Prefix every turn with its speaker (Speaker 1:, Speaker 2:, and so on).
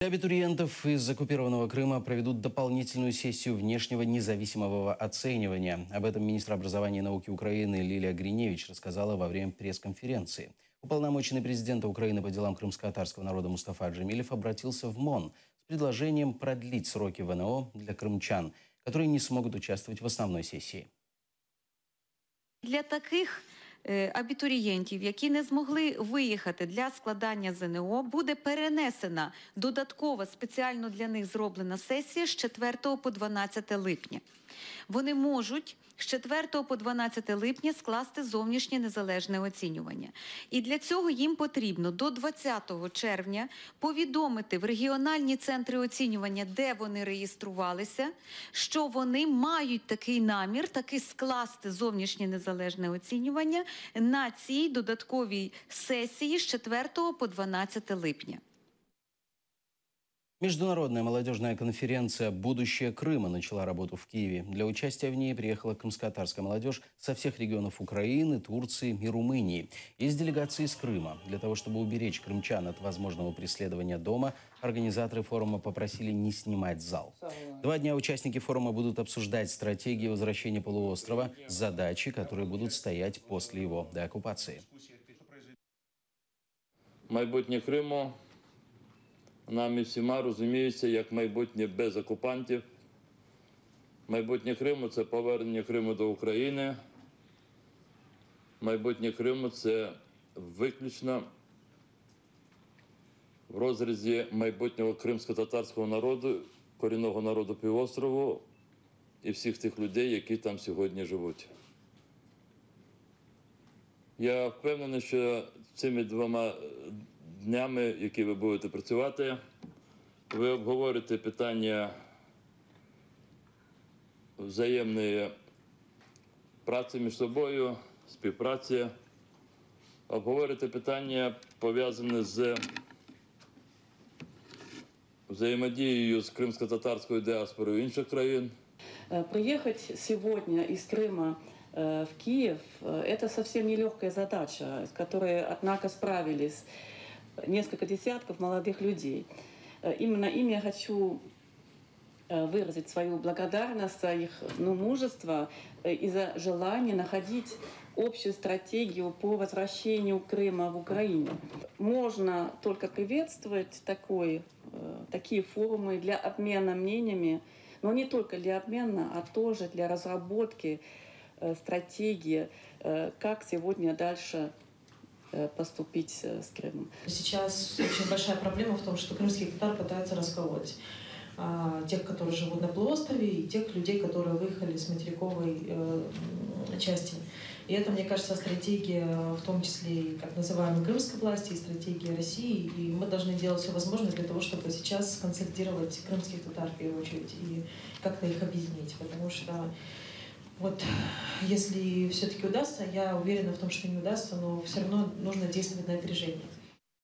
Speaker 1: Для абитуриентов из оккупированного Крыма проведут дополнительную сессию внешнего независимого оценивания. Об этом министр образования и науки Украины Лилия Гриневич рассказала во время пресс-конференции. Уполномоченный президента Украины по делам крымско-татарского народа Мустафа Джемилев обратился в МОН с предложением продлить сроки ВНО для крымчан, которые не смогут участвовать в основной сессии.
Speaker 2: Для таких абітурієнтів, які не змогли виїхати для складання ЗНО, буде перенесена додаткова спеціально для них зроблена сесія з 4 по 12 липня. Вони можуть з 4 по 12 липня скласти зовнішнє незалежне оцінювання. І для цього їм потрібно до 20 червня повідомити в регіональні центри оцінювання, де вони реєструвалися, що вони мають такий намір, таки скласти зовнішнє незалежне оцінювання на цій додатковій сесії з 4 по 12 липня.
Speaker 1: Международная молодежная конференция «Будущее Крыма» начала работу в Киеве. Для участия в ней приехала крымско-татарская молодежь со всех регионов Украины, Турции и Румынии. Есть делегации из Крыма. Для того, чтобы уберечь крымчан от возможного преследования дома, организаторы форума попросили не снимать зал. 2 дня участники форума будут обсуждать стратегии возвращения полуострова, задачи, которые будут стоять после его деоккупации.
Speaker 3: Майбутнє Криму нами всіма розуміється як майбутнє без окупантів. Майбутнє Криму – це повернення Криму до України. Майбутнє Криму – це виключно в розрізі майбутнього кримсько-татарського народу, корінного народу півострову і всіх тих людей, які там сьогодні живуть. Я впевнений, що цими 2 днями, які ви будете працювати, ви обговорите питання взаємної праці між собою, співпраці, обговорите питання, пов'язане з взаємодією з кримсько-татарською діаспорою інших країн.
Speaker 4: Приехать сегодня из Крыма в Киев – это совсем нелегкая задача, с которой, однако, справились несколько десятков молодых людей. Именно им я хочу выразить свою благодарность за их мужество и за желание находить общую стратегию по возвращению Крыма в Украину. Можно только приветствовать такие форумы для обмена мнениями, но не только для обмена, а тоже для разработки стратегии, как сегодня дальше поступить с Крымом.
Speaker 5: Сейчас очень большая проблема в том, что крымских татар пытаются расколоть. Тех, которые живут на полуострове, и тех людей, которые выехали с материковой части. И это, мне кажется, стратегия, в том числе и так называемой крымской власти, и стратегия России. И мы должны делать все возможное для того, чтобы сейчас консолидировать крымских татар в первую очередь и как-то их объединить. Потому что вот если все-таки удастся, я уверена в том, что не удастся, но все равно нужно действовать на опережение.